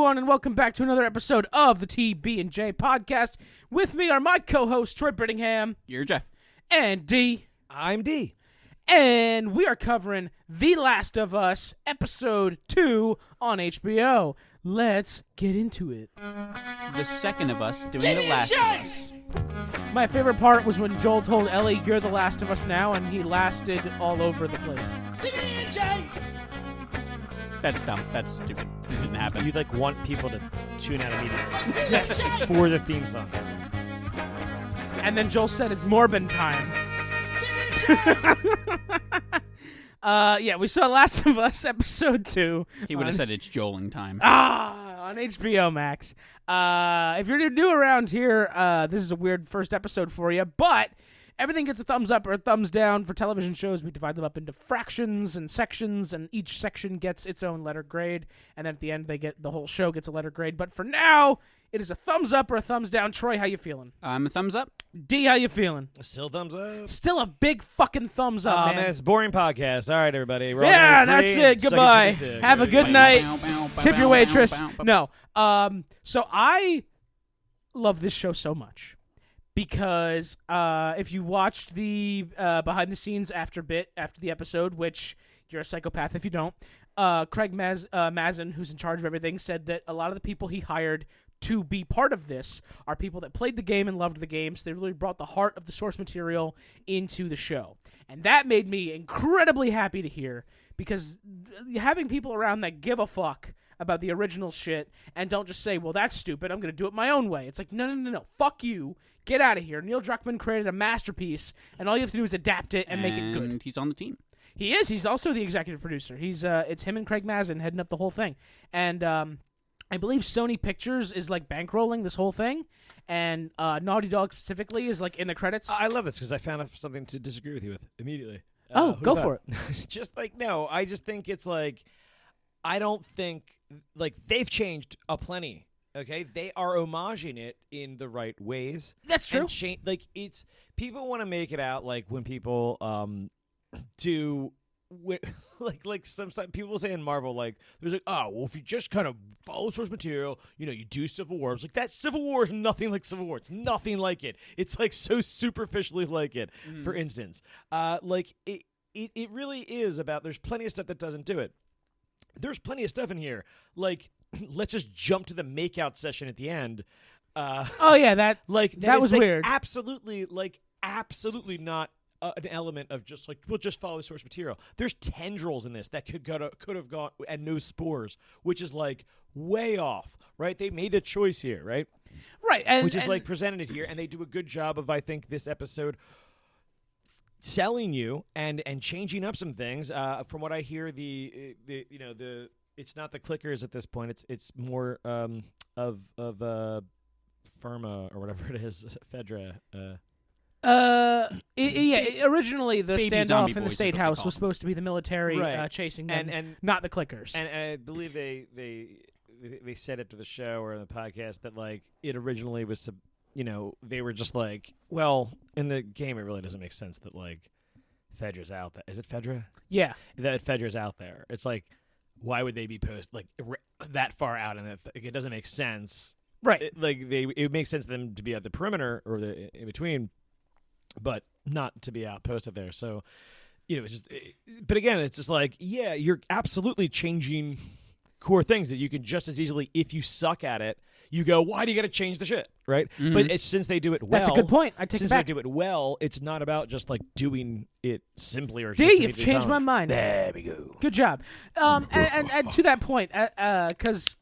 everyone, and welcome back to another episode of the TB&J podcast. With me are my co-hosts, Troy Brittingham. You're Jeff. And D. I'm D. And we are covering The Last of Us, Episode 2 on HBO. Let's get into it. The second of us doing The Last of Us. My favorite part was when Joel told Ellie, "You're the last of us now," and he lasted all over the place. That's dumb. That's stupid. It didn't happen. You'd want people to tune out immediately. Yes. For the theme song. And then Joel said it's Morbin time. We saw Last of Us Episode 2. He would have said it's Joeling time. On HBO Max. If you're new around here, this is a weird first episode for you, but everything gets a thumbs up or a thumbs down. For television shows, we divide them up into fractions and sections, and each section gets its own letter grade, and then at the end, the whole show gets a letter grade. But for now, it is a thumbs up or a thumbs down. Troy, how you feeling? I'm a thumbs up. D, how you feeling? Still thumbs up. Still a big fucking thumbs up, man. Man, it's a boring podcast. All right, everybody. We're Yeah, all that's it. Goodbye. Have a good night. Tip your waitress. No. So I love this show so much because if you watched the behind the scenes after the episode, which you're a psychopath if you don't, Craig Mazin, who's in charge of everything, said that a lot of the people he hired to be part of this are people that played the game and loved the game, so they really brought the heart of the source material into the show. And that made me incredibly happy to hear, because having people around that give a fuck about the original shit and don't just say, well, that's stupid, I'm going to do it my own way. It's like, no, fuck you. Get out of here. Neil Druckmann created a masterpiece, and all you have to do is adapt it and make it good. And he's on the team. He is. He's also the executive producer. It's him and Craig Mazin heading up the whole thing. And I believe Sony Pictures is bankrolling this whole thing, and Naughty Dog specifically is in the credits. I love this because I found something to disagree with you with immediately. Go for it. I just think it's I don't think they've changed aplenty. Okay, they are homaging it in the right ways. That's true. And it's people want to make it out when people do. Some people say in Marvel, there's if you just kind of follow source material, you do Civil War. It's that Civil War is nothing like Civil War. It's nothing like it. It's so superficially like it. For instance, it really is about. There's plenty of stuff that doesn't do it. There's plenty of stuff in here. Let's just jump to the makeout session at the end. That was weird. Absolutely not. An element of just we'll just follow the source material. There's tendrils in this that could have gone and no spores, which is way off, right? They made a choice here, right? Right, which is presented it here, and they do a good job of, I think, this episode selling you and changing up some things. From what I hear, the it's not the clickers at this point. It's more of Firma or whatever it is, Fedra. Originally the Baby standoff in the boys State is what they House call was supposed to be the military chasing them, and not the clickers. And I believe they said it to the show or in the podcast that it originally was, they were just well, in the game it really doesn't make sense that Fedra's out there. Is it Fedra? Yeah, that Fedra's out there. It's why would they be that far out? And it doesn't make sense, right? It makes sense for them to be at the perimeter or the in between, but not to be outposted there. So, it's just. But again, it's just you're absolutely changing core things that you can just as easily, if you suck at it, you go, why do you got to change the shit, right? Mm-hmm. But since they do it well, that's a good point. I take it back. Since they do it well, it's not about just doing it simply or. D, you've changed my mind. There we go. Good job. And to that point, because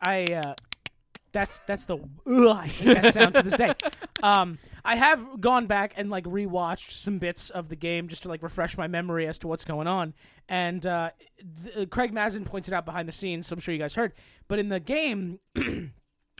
that's the I hate that sound to this day. I have gone back and rewatched some bits of the game just to refresh my memory as to what's going on. And Craig Mazin points it out behind the scenes, so I'm sure you guys heard. But in the game,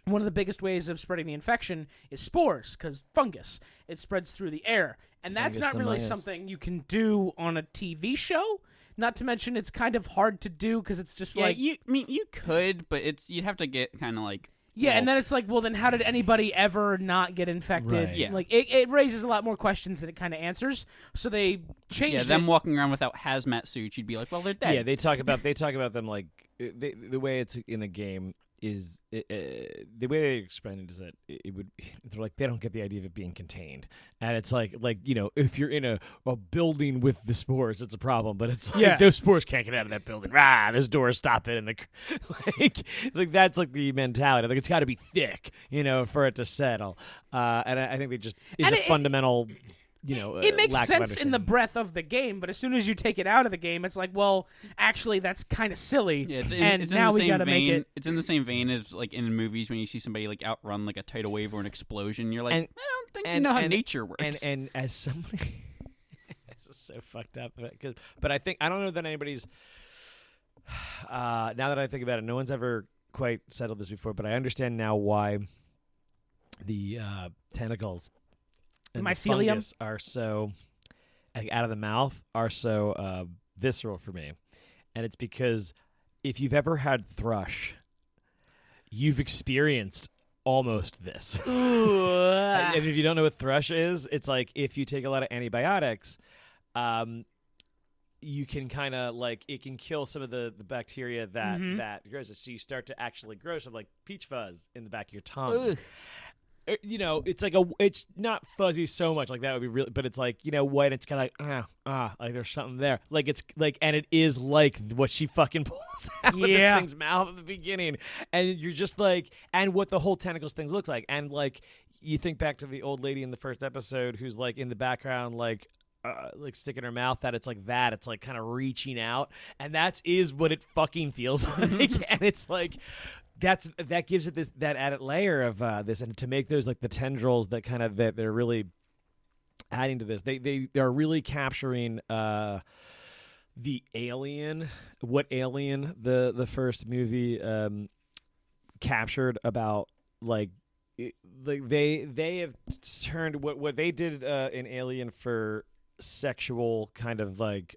one of the biggest ways of spreading the infection is spores, because fungus. It spreads through the air. And that's not really something you can do on a TV show. Not to mention it's kind of hard to do because it's just you could, but you'd have to get kind of Yeah, and then it's well, then how did anybody ever not get infected? Right. Yeah. It raises a lot more questions than it kind of answers. So they changed them walking around without hazmat suits, you'd be well, they're dead. Yeah, they talk about them the way it's in the game is the way they explain it is that it would they're like they don't get the idea of it being contained, and it's like if you're in a building with the spores, it's a problem, but it's like those spores can't get out of that building. Those doors stop it, and like that's like the mentality. Like it's got to be thick, for it to settle. And I think they just it's a fundamental. It makes sense in the breadth of the game, but as soon as you take it out of the game, it's like, well, actually, that's kind of silly. Yeah, it's now we got to make it. It's in the same vein as like in movies when you see somebody like outrun like a tidal wave or an explosion. You're like, I don't think you know how nature works. And as somebody, this is so fucked up. But I don't know that anybody's. Now that I think about it, no one's ever quite settled this before. But I understand now why the tentacles. And mycelium are so out of the mouth are so visceral for me, and it's because if you've ever had thrush, you've experienced almost this. And if you don't know what thrush is, it's like if you take a lot of antibiotics, you can kind of like it can kill some of the bacteria that grows it, so you start to actually grow some like peach fuzz in the back of your tongue. Ugh. It's like it's not fuzzy so much like that would be really, but it's like white. It's kind of like there's something there. Like it's like, and it is like what she fucking pulls out of this thing's mouth at the beginning, and you're just like, and what the whole tentacles thing looks like, and like you think back to the old lady in the first episode who's like in the background like sticking her mouth that it's like that it's like kind of reaching out, and that is what it fucking feels like, and it's like. That gives it that added layer of this, and to make those like the tendrils that kind of that they're really adding to this. They're really capturing the alien, what Alien the first movie captured about like they have turned what they did in Alien for sexual kind of like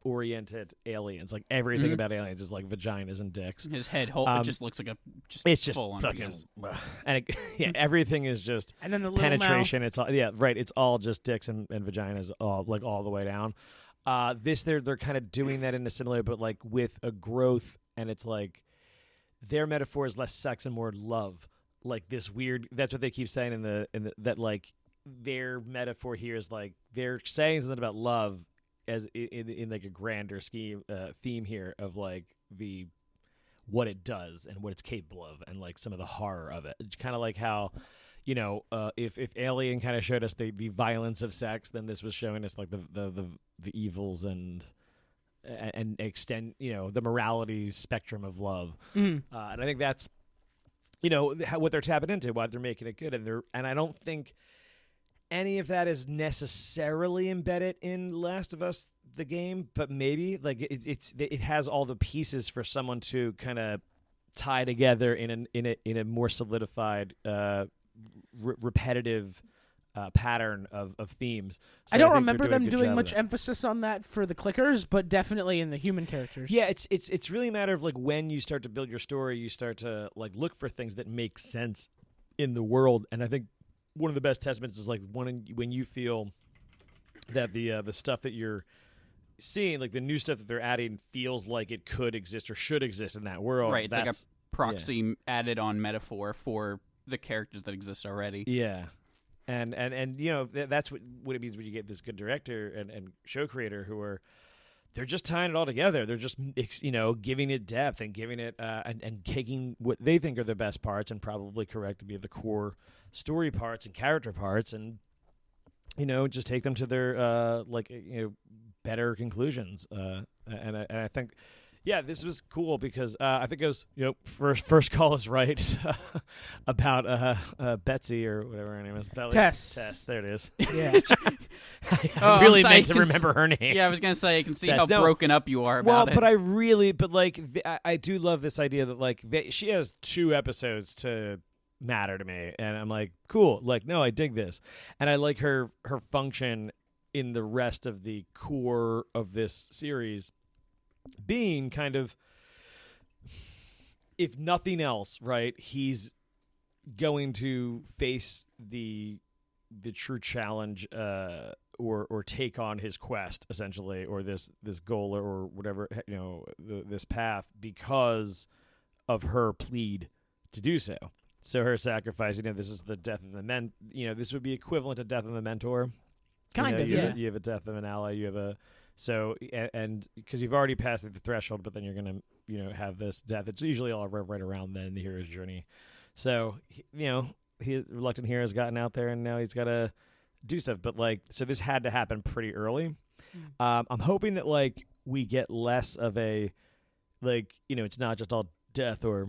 oriented aliens, like everything about aliens is like vaginas and dicks. His head it just looks like it's just full on fucking and everything is just and then the penetration mouth. it's all it's all just dicks and vaginas all the way down. They're kind of doing that in a similar but like with a growth, and it's like their metaphor is less sex and more love, like this weird, that's what they keep saying in the that like their metaphor here is like they're saying something about love as in like a grander theme here of like the what it does and what it's capable of, and like some of the horror of it. It's kind of like how if Alien kind of showed us the violence of sex, then this was showing us like the evils and extend the morality spectrum of love. And I think that's what they're tapping into, why they're making it good, and I don't think any of that is necessarily embedded in Last of Us the game, but maybe like it has all the pieces for someone to kind of tie together in a more solidified repetitive pattern of themes. So I don't think remember them doing much that. emphasis on that for the clickers, but definitely in the human characters. Yeah, it's really a matter of like when you start to build your story, you start to like look for things that make sense in the world, and I think one of the best testaments is like when you feel that the stuff that you're seeing, like the new stuff that they're adding, feels like it could exist or should exist in that world. Right, it's like a proxy added on metaphor for the characters that exist already. Yeah, and that's what it means when you get this good director and show creator who are. They're just tying it all together. They're just, giving it depth and giving it and taking what they think are the best parts and probably correct to be the core story parts and character parts, and just take them to their better conclusions. And I think, this was cool because I think it was first call is right about Betsy or whatever her name is. Tess. There it is. Yeah. I really meant to remember her name. Yeah, I was gonna say I can see Tess. how broken up you are about it. But I do love this idea that like she has 2 episodes to matter to me, and I'm like, cool. Like, no, I dig this, and I like her function in the rest of the core of this series. Being kind of, if nothing else, right, he's going to face the true challenge or take on his quest essentially, or this goal or whatever, this path, because of her plead to do so. So her sacrifice, this is the death of the men. This would be equivalent to death of the mentor. Kind of, yeah. You have a death of an ally. You have and because you've already passed the threshold, but then you're gonna have this death. It's usually all right around then in the hero's journey. So he reluctant hero has gotten out there, and now he's got to do stuff. But so this had to happen pretty early. I'm hoping that we get less of a it's not just all death or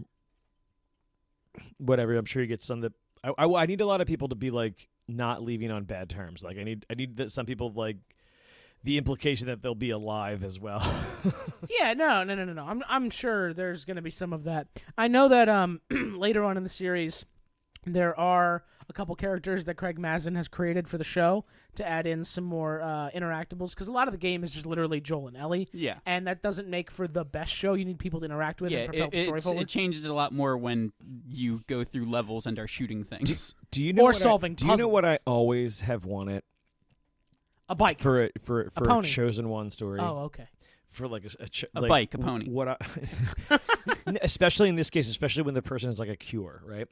whatever. I'm sure you get some that I need a lot of people to be not leaving on bad terms. I need that some people the implication that they'll be alive as well. Yeah, no. I'm sure there's going to be some of that. I know that later on in the series, there are a couple characters that Craig Mazin has created for the show to add in some more interactables, because a lot of the game is just literally Joel and Ellie. Yeah. And that doesn't make for the best show. You need people to interact with and propel the story forward. It changes a lot more when you go through levels and are shooting things. Do you know or solving puzzles. Do you know what I always have wanted? A bike. For a pony. Chosen One story. Oh, okay. For a bike, a pony. What especially in this case, especially when the person is a cure, right?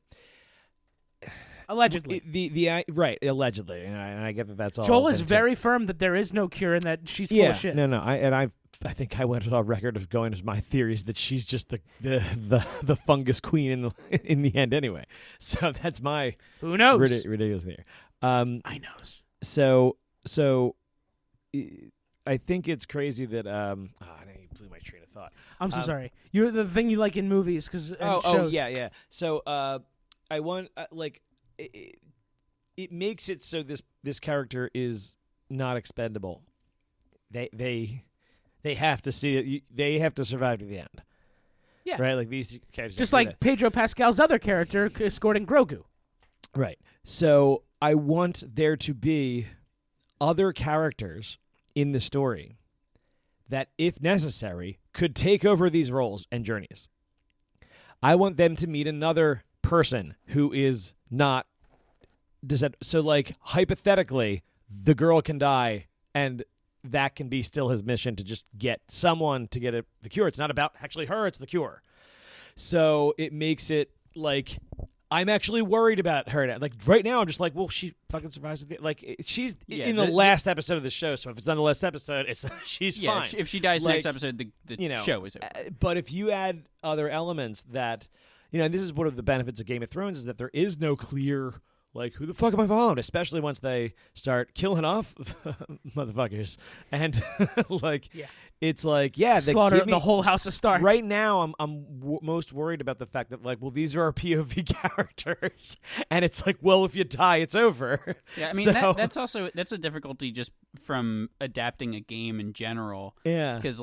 Allegedly. Right, allegedly. And I get that that's all. Joel is very firm that there is no cure and that she's full of shit. No. I think I went on record of going as my theory is that she's just the fungus queen in the end anyway. So that's my who knows ridiculous theory. I knows. So I think it's crazy that you blew my train of thought. I'm so sorry. You're the thing you like in movies shows. Oh yeah. So I want it makes it so this character is not expendable. They have to see it. They have to survive to the end. Yeah. Right. These characters just like Pedro Pascal's other character escorting Grogu. Right. So I want there to be other characters in the story that, if necessary, could take over these roles and journeys. I want them to meet another person who is not so hypothetically the girl can die and that can be still his mission, to just get someone to get the cure. It's not about actually her, it's the cure. So it makes it I'm actually worried about her now. Right now, I'm just well, she fucking survives. She's in the last episode of the show, so if it's on the last episode, she's fine. If she dies next episode, the show is over. But if you add other elements that, and this is one of the benefits of Game of Thrones, is that there is no clear, who the fuck am I following? Especially once they start killing off motherfuckers. And, it's slaughter the whole House of Stark. Right now, I'm most worried about the fact that, these are our POV characters. And it's well, if you die, it's over. Yeah, I mean, that's a difficulty just from adapting a game in general. Yeah. Because,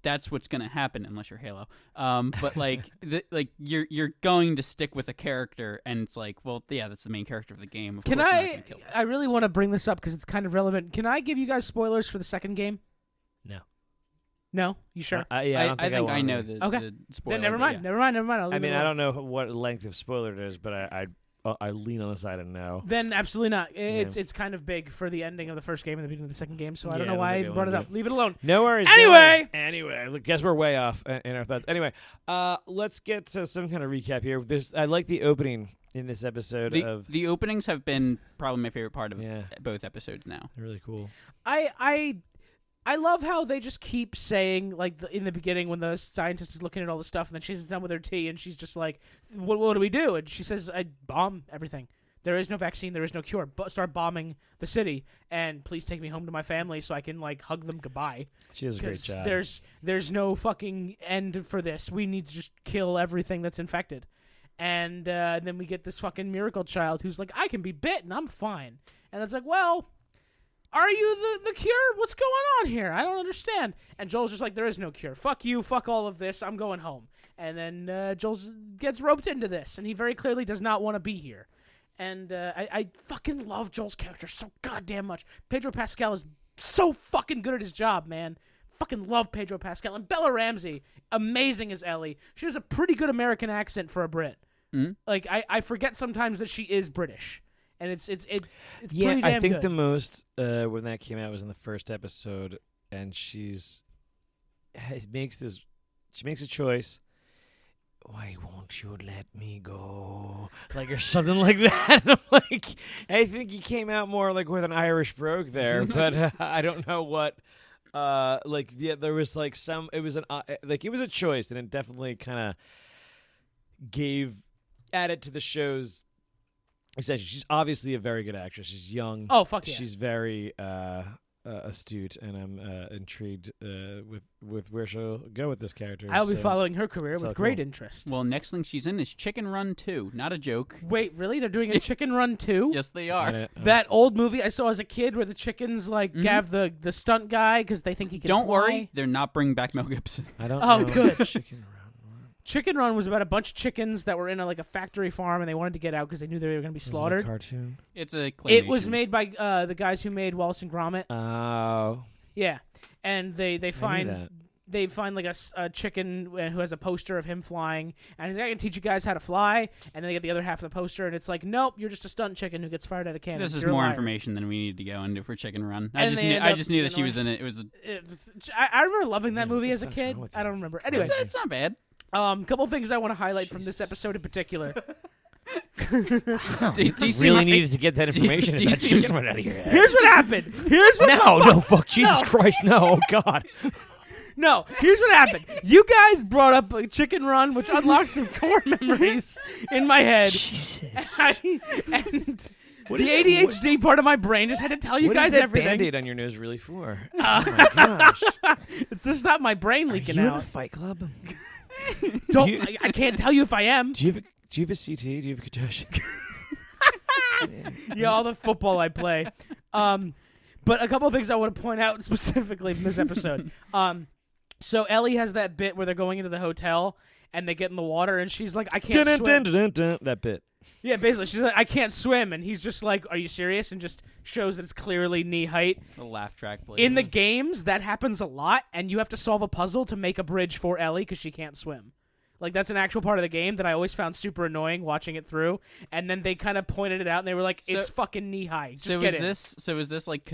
that's what's going to happen unless you're Halo. But you're going to stick with a character, and it's well, yeah, that's the main character of the game. Of Can course I? I really want to bring this up because it's kind of relevant. Can I give you guys spoilers for the second game? No. No, you sure? Yeah, I think I know the. the okay. spoiler. Then never mind. Never mind. I mean, I don't know what length of spoiler it is, but I lean on the side of no. Then absolutely not. It's kind of big for the ending of the first game and the beginning of the second game, so I don't know why I brought it up. Leave it alone. No worries. Anyway, guess we're way off in our thoughts. Anyway, let's get to some kind of recap here. I like the opening in this episode the openings have been probably my favorite part of both episodes now. They're really cool. I love how they just keep saying, in the beginning when the scientist is looking at all the stuff, and then she's done with her tea, and she's just what do we do? And she says, I bomb everything. There is no vaccine. There is no cure. Start bombing the city, and please take me home to my family so I can, hug them goodbye. She does a great job. There's no fucking end for this. We need to just kill everything that's infected. And then we get this fucking miracle child who's I can be bit, and I'm fine. And it's well... Are you the cure? What's going on here? I don't understand. And Joel's just there is no cure. Fuck you. Fuck all of this. I'm going home. And then Joel gets roped into this, and he very clearly does not want to be here. And I fucking love Joel's character so goddamn much. Pedro Pascal is so fucking good at his job, man. Fucking love Pedro Pascal. And Bella Ramsey, amazing as Ellie. She has a pretty good American accent for a Brit. Mm-hmm. I forget sometimes that she is British. and it's Yeah, pretty damn I think good. the most when that came out was in the first episode, and she makes a choice. Why won't you let me go? Like, or something like that. And I'm like, I think he came out more like with an Irish brogue there, but I don't know what. There was like it was a choice, and it definitely kind of added to the show's. Essentially, she's obviously a very good actress. She's young. Oh, fuck yeah. She's very astute, and I'm intrigued with where she'll go with this character. I'll be following her career with great cool. interest. Well, next thing she's in is Chicken Run 2. Not a joke. Wait, really? They're doing a Chicken Run 2? Yes, they are. That old movie I saw as a kid where the chickens gave the stunt guy because they think he can Don't fly. worry, they're not bringing back Mel Gibson. I don't Oh, know. good. Chicken Run. Chicken Run was about a bunch of chickens that were in a factory farm, and they wanted to get out because they knew they were going to be slaughtered. Was it a cartoon? It's a claymation. It was made by the guys who made Wallace and Gromit. Oh. Yeah, and they find that. they find like a chicken who has a poster of him flying, and he's like, I can teach you guys how to fly. And then they get the other half of the poster, and it's like, nope, you're just a stunt chicken who gets fired out of cannon. This is You're a more liar. information than we need to go into for Chicken Run. And I just knew that she was in it. It was. I remember loving that movie what as a the fuck's kid. wrong with I you? don't remember. Anyway, It's not bad. couple things I want to highlight from this episode in particular. Do you Really see- needed to get that information. do you and that see- just went out of your head. Here's what happened. Here's what No, fuck, Jesus Christ, no, oh God. No, here's what happened. You guys brought up a Chicken Run, which unlocked some core memories in my head. Jesus. And What the is that- ADHD part of my brain just had to tell you What guys is that everything. Band-Aid on your nose really for? Oh my gosh. It's to stop my brain Are leaking you in out. a Fight Club? Don't. you- I can't tell you if I am. Do you have a CT? Do you have a concussion? Yeah, all the football I play. But a couple of things I want to point out specifically from this episode. So Ellie has that bit where they're going into the hotel and they get in the water and she's like, I can't swim. That bit. Yeah, basically, she's like, I can't swim, and he's just like, are you serious? And just shows that it's clearly knee height. The laugh track, please. In the games, that happens a lot, and you have to solve a puzzle to make a bridge for Ellie because she can't swim. Like, that's an actual part of the game that I always found super annoying watching it through. And then they kind of pointed it out, and they were like, it's fucking knee high. Just So get is in. this? So is this like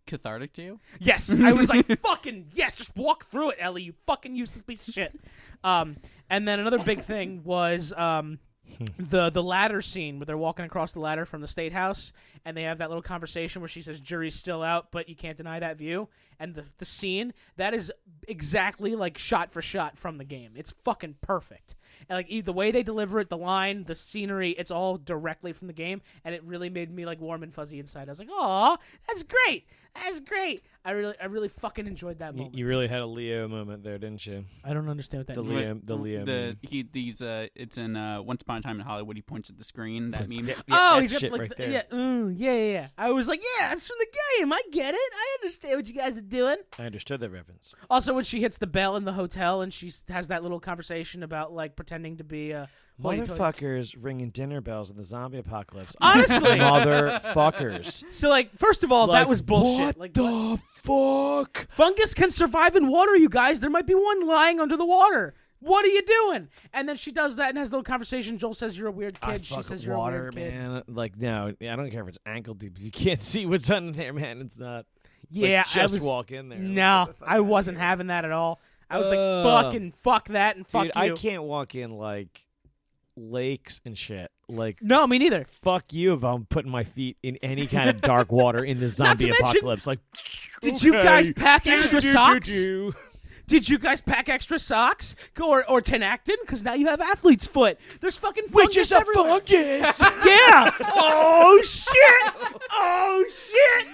cathartic to you? Yes. I was like, fucking, yes, just walk through it, Ellie, you fucking useless piece of shit. And then another big thing was the ladder scene where they're walking across the ladder from the State House, and they have that little conversation where she says, jury's still out, but you can't deny that view. And the scene, that is exactly like shot for shot from the game. It's fucking perfect. And like the way they deliver it, the line, the scenery, it's all directly from the game, and it really made me like warm and fuzzy inside. I was like, "Aw, that's great, that's great." I really fucking enjoyed that moment. You really had a Leo moment there, didn't you? I don't understand what that The means. Leo meme. It's in Once Upon a Time in Hollywood. He points at the screen. That meme. Oh, that he's got shit like right the, there. yeah. I was like, yeah, that's from the game. I get it. I understand what you guys are doing. I understood that reference. Also, when she hits the bell in the hotel and she has that little conversation about like pretending to be a hoity-toity. Motherfuckers ringing dinner bells in the zombie apocalypse. Honestly. Motherfuckers. So like, first of all, that was bullshit. What Like, the fuck? fungus can survive in water, you guys. There might be one lying under the water. What are you doing? And then she does that and has a little conversation. Joel says you're a weird kid. She says you're water, a weird kid. man. Like, no, I don't care if it's ankle deep. If you can't see what's under there, man, it's not. Yeah, like, just I was, walk in there. No, Get the fuck I outta wasn't here. having that at all. I was like, Ugh. fucking fuck that and fuck Dude, you. I can't walk in like lakes and shit. Like, No, me neither. fuck you if I'm putting my feet in any kind of dark water in the Not to zombie mention- apocalypse. Like, Did you guys pack extra socks? Do. Did you guys pack extra socks or Tenactin? Because now you have athlete's foot. There's fucking fungus Which is a everywhere. fungus. Yeah. Oh shit. Oh shit.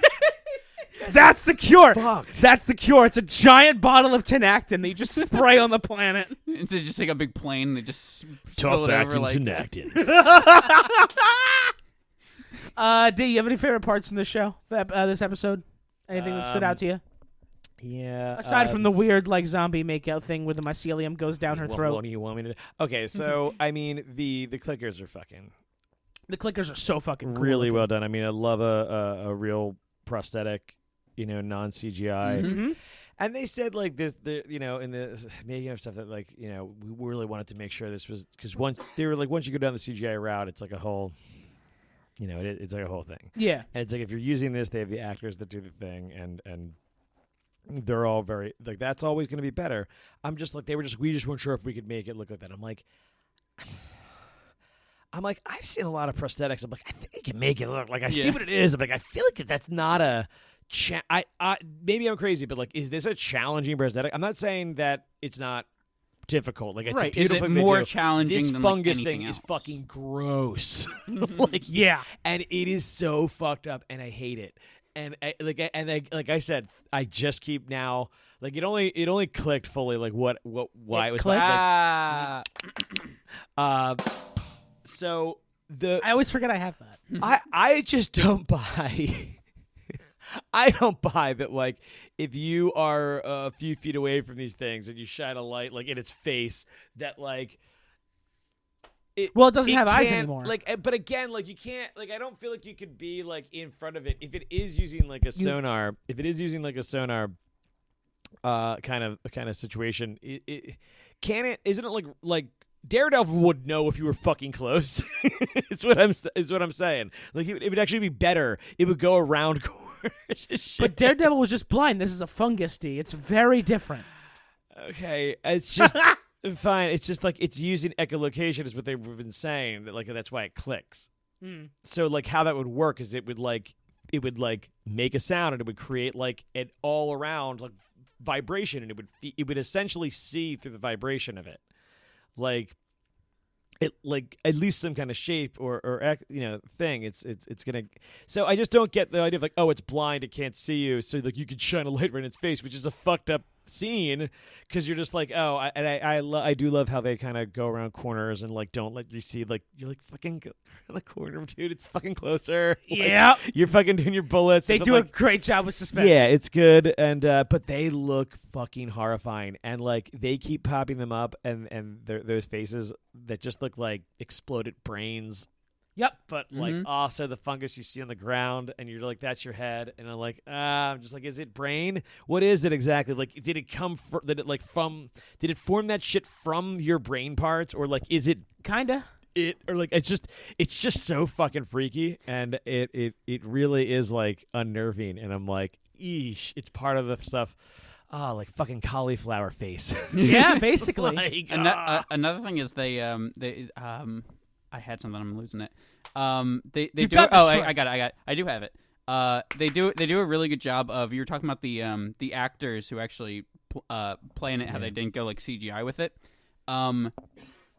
That's the cure. Fucked. That's the cure. It's a giant bottle of Tenactin that you just spray on the planet. They just take a big plane and they just spill Tough it over acting like. Tenactin. D, you have any favorite parts from the show? This episode? Anything that stood out to you? Yeah. Aside from the weird like zombie makeout thing where the mycelium goes down her throat. What do you want me to do? Okay, so I mean the clickers are fucking The clickers are so fucking cool. really well done. I mean, I love a real prosthetic, non CGI. Mm-hmm. And they said like this, in the making of stuff that like we really wanted to make sure this was because once you go down the CGI route, it's like a whole You know, it's like a whole thing. Yeah. And it's like if you're using this, they have the actors that do the thing, and they're all very like that's always going to be better. I'm just like we just weren't sure if we could make it look like that. I'm like I've seen a lot of prosthetics. I'm like I think you can make it look like I see what it is. I'm like I feel like that's not a. I maybe I'm crazy, but like, is this a challenging prosthetic? I'm not saying that it's not difficult. Like, it's a beautiful Is it thing to more do. challenging this than fungus like thing else? is fucking gross. Like, yeah, and it is so fucked up, and I hate it. And like I said, I just keep now. Like it only clicked fully. Like why it was clicked? So I always forget I have that. I just don't buy. I don't buy that, like, if you are a few feet away from these things and you shine a light, like, in its face, that, like... It doesn't have eyes anymore. Like, but again, like, you can't... Like, I don't feel like you could be, like, in front of it. If it is using, like, a sonar... If it is using, like, a sonar kind of situation, isn't it, like... Daredevil would know if you were fucking close. Is what I'm saying. Like, it would actually be better. It would go around... But Daredevil was just blind. This is a fungus D. It's very different. Okay, it's just fine. It's just like it's using echolocation is what they've been saying. That like that's why it clicks. So like how that would work is it would make a sound and it would create like an all around like vibration and it would essentially see through the vibration of it, like. It like at least some kind of shape or thing. It's gonna. So I just don't get the idea of like, oh, it's blind, it can't see you, so like you could shine a light right in its face, which is a fucked up scene because you're just like, oh, I do love how they kind of go around corners and like don't let you see, like you're like fucking go around the corner, dude. It's fucking closer. Yeah, like, you're fucking doing your bullets. They do a great job with suspense. Yeah, it's good, and but they look fucking horrifying, and like they keep popping them up, and those faces that just look like exploded brains. Yep. But like also the fungus you see on the ground, and you're like, that's your head, and I'm just like, is it brain? What is it exactly? Like, did it come? Did it form that shit from your brain parts, or like, is it kinda? Or like it's just so fucking freaky, and it really is like unnerving, and I'm like, eesh, it's part of the stuff. Oh, like fucking cauliflower face. Yeah, basically. Like, another thing is they I had something. I'm losing it. They You've do. got this, I got it. I do have it. They do a really good job of. You were talking about the actors who actually play in it. How they didn't go like CGI with it.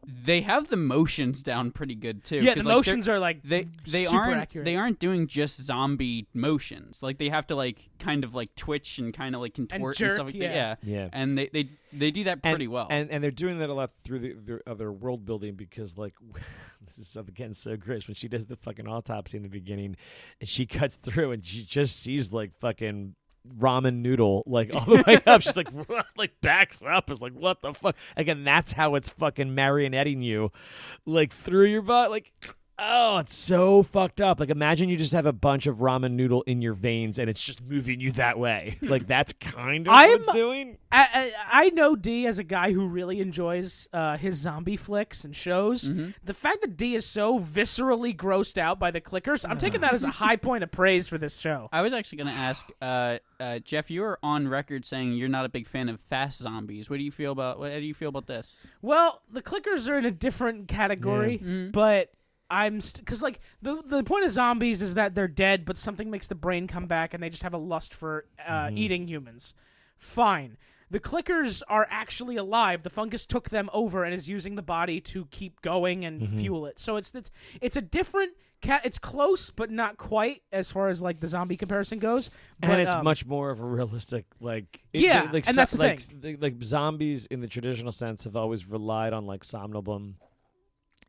They have the motions down pretty good too. Yeah, the motions are like they super aren't accurate. They aren't doing just zombie motions. Like they have to like kind of like twitch and kind of like contort jerk, and stuff like that. Yeah. And they do that pretty well. And they're doing that a lot through their other world building because like this is again so gross when she does the fucking autopsy in the beginning and she cuts through and she just sees like fucking ramen noodle like all the way up. She's like like backs up. It's like what the fuck? Again, that's how it's fucking marionetting you like through your butt. Like oh, it's so fucked up. Like imagine you just have a bunch of ramen noodle in your veins and it's just moving you that way. Like that's kind of what it's doing. I know D as a guy who really enjoys his zombie flicks and shows. The fact that D is so viscerally grossed out by the clickers, I'm taking that as a high point of praise for this show. I was actually going to ask, Jeff, you are on record saying you're not a big fan of fast zombies. How do you feel about this? Well, the clickers are in a different category, but I'm because like the point of zombies is that they're dead, but something makes the brain come back, and they just have a lust for eating humans. Fine. The clickers are actually alive. The fungus took them over and is using the body to keep going and fuel it. So it's a different it's close, but not quite as far as like the zombie comparison goes. But, and it's much more of a realistic like and that's the thing. Like zombies in the traditional sense have always relied on like somnambulum.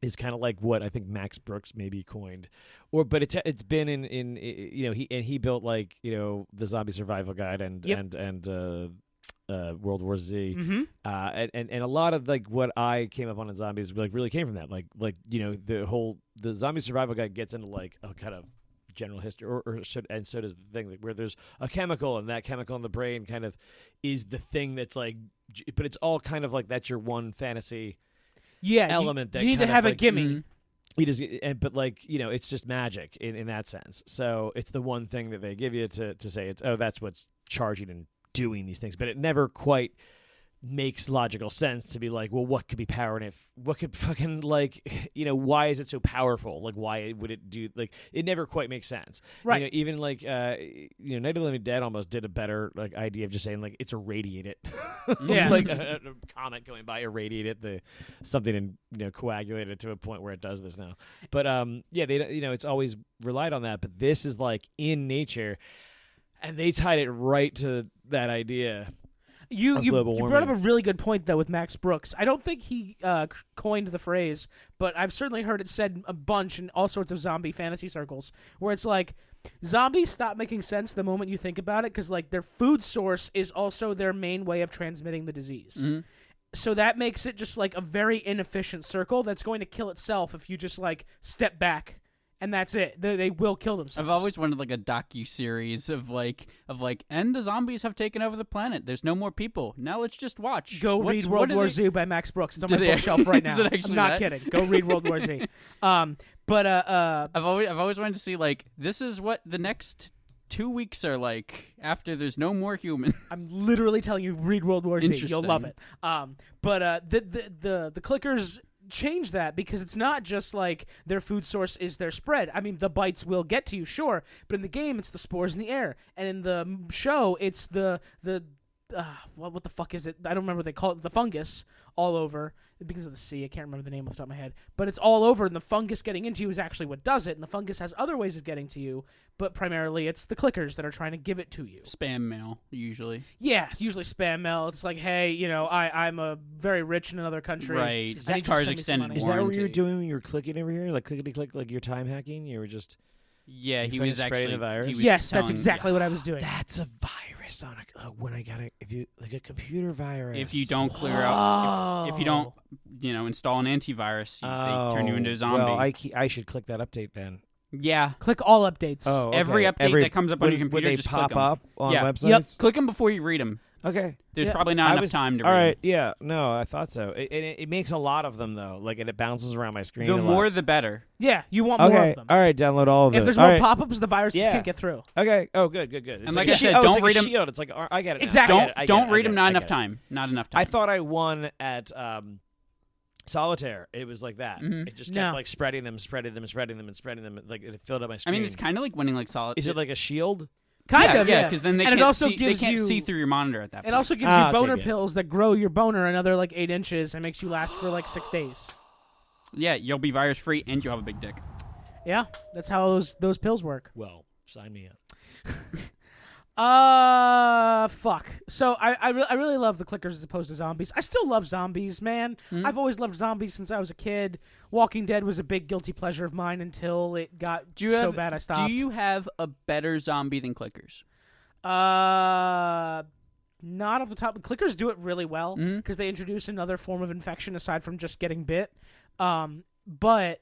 Is kind of like what I think Max Brooks maybe coined, but it's been in he built like the Zombie Survival Guide and World War Z, and a lot of like what I came up on in zombies like really came from that like the Zombie Survival Guide gets into like a kind of general history and so does the thing like, where there's a chemical and that chemical in the brain kind of is the thing that's like, but it's all kind of like that's your one fantasy. Element that you need to have a gimme. He just, but like it's just magic in that sense. So it's the one thing that they give you to say that's what's charging and doing these things, but it never quite makes logical sense to be like, well, what could be powering it? What could fucking why is it so powerful? Like, why would it do? Like, it never quite makes sense, right? Even like Night of the Living Dead almost did a better idea of just saying like it's irradiated, yeah, like a comet going by irradiated something and coagulated to a point where it does this now. But they it's always relied on that, but this is like in nature, and they tied it right to that idea. You brought up a really good point, though, with Max Brooks. I don't think he coined the phrase, but I've certainly heard it said a bunch in all sorts of zombie fantasy circles, where it's like, zombies stop making sense the moment you think about it, because like their food source is also their main way of transmitting the disease. Mm-hmm. So that makes it just like a very inefficient circle that's going to kill itself if you just like step back. And that's it. They will kill themselves. I've always wanted like a docu-series of and the zombies have taken over the planet. There's no more people. Now let's just watch. Go read World War Z by Max Brooks. It's on my bookshelf right now. I'm not kidding. Go read World War Z. But I've always wanted to see like this is what the next 2 weeks are like after there's no more human. I'm literally telling you, read World War Z. You'll love it. But the clickers change that, because it's not just like their food source is their spread. I mean, the bites will get to you, sure, but in the game it's the spores in the air, and in the show it's the what the fuck is it? I don't remember what they call it. The fungus all over. It begins with a C. I can't remember the name off the top of my head. But it's all over, and the fungus getting into you is actually what does it. And the fungus has other ways of getting to you, but primarily it's the clickers that are trying to give it to you. Spam mail, usually. Yeah, usually spam mail. It's like, hey, I'm a very rich in another country. Right. This car's extended warranty. Is that what you were doing when you were clicking over here? Like clickety click, like you're time hacking? You were just... Yeah, he was actually... the virus? Yes, that's exactly what I was doing. That's a virus on a computer virus. If you don't clear out... If you don't, install an antivirus, they turn you into a zombie. Well, I should click that update then. Yeah. Click all updates. Oh, okay. Every update that comes up on your computer, would they just pop click 'em. up on websites? Yep. Click them before you read them. Okay. There's probably not enough time to read All right, them. yeah. No, I thought so. It makes a lot of them, though. Like, and it bounces around my screen The a more, lot. the better. Yeah, you want more of them. All right, download all of them. If there's more pop-ups, the viruses can't get through. Okay. Oh, good. It's And like I said, don't read them. Shield. It's like, I get it. Exactly. Don't read them. Not enough time. Not enough time. I thought I won at Solitaire. It was like that. Mm-hmm. It just kept like spreading them. Like, it filled up my screen. I mean, it's kind of like winning like solid. Is it like a shield? Kind of, yeah. Because then they and can't, it also see, gives they can't you, see through your monitor at that point. It also gives you boner okay. pills that grow your boner another like 8 inches and makes you last for like 6 days. Yeah, you'll be virus free and you'll have a big dick. Yeah, that's how those pills work. Well, sign me up. Fuck. So I really love the clickers as opposed to zombies. I still love zombies, man. Mm-hmm. I've always loved zombies since I was a kid. Walking Dead was a big guilty pleasure of mine until it got so bad I stopped. Do you have a better zombie than clickers? Not off the top. Clickers do it really well because Mm-hmm. they introduce another form of infection aside from just getting bit. But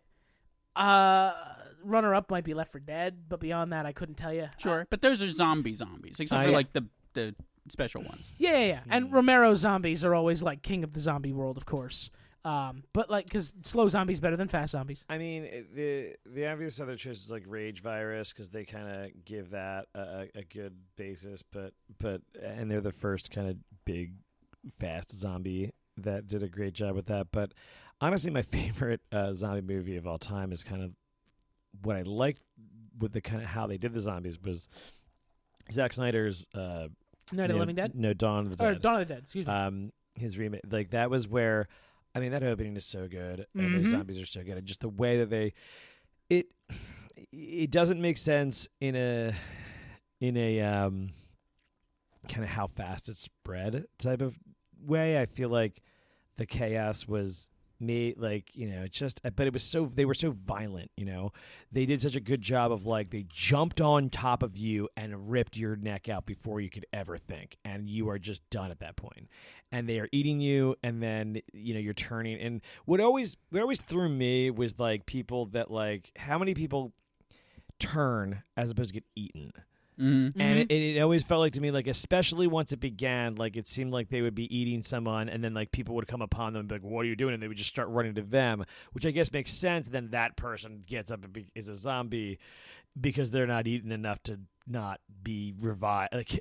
runner-up might be Left 4 Dead, but beyond that, I couldn't tell you. Sure, but those are zombies, except for like the special ones. Yeah. And Romero zombies are always like king of the zombie world, of course. But like, because slow zombies better than fast zombies. I mean, the obvious other choice is like Rage Virus because they kind of give that a good basis, but and they're the first kind of big fast zombie that did a great job with that. But honestly, my favorite zombie movie of all time is kind of what I liked with the kind of how they did the zombies was Zack Snyder's Night of the Living Dead? No, Dawn of the Dead. Or Dawn of the Dead, excuse me. His remake, like that was where, I mean, that opening is so good, and those zombies are so good, and just the way that it doesn't make sense in a kind of how fast it's spread type of way. I feel like the chaos was made like, it's just, but it was they were so violent, they did such a good job of like, they jumped on top of you and ripped your neck out before you could ever think, and you are just done at that point, and they are eating you, and then you're turning. And what always threw me was like people that like, how many people turn as opposed to get eaten? Mm-hmm. And it always felt like to me, like, especially once it began, like, it seemed like they would be eating someone, and then, like, people would come upon them and be like, what are you doing? And they would just start running to them, which I guess makes sense. Then that person gets up and is a zombie because they're not eating enough to not be revived. Like,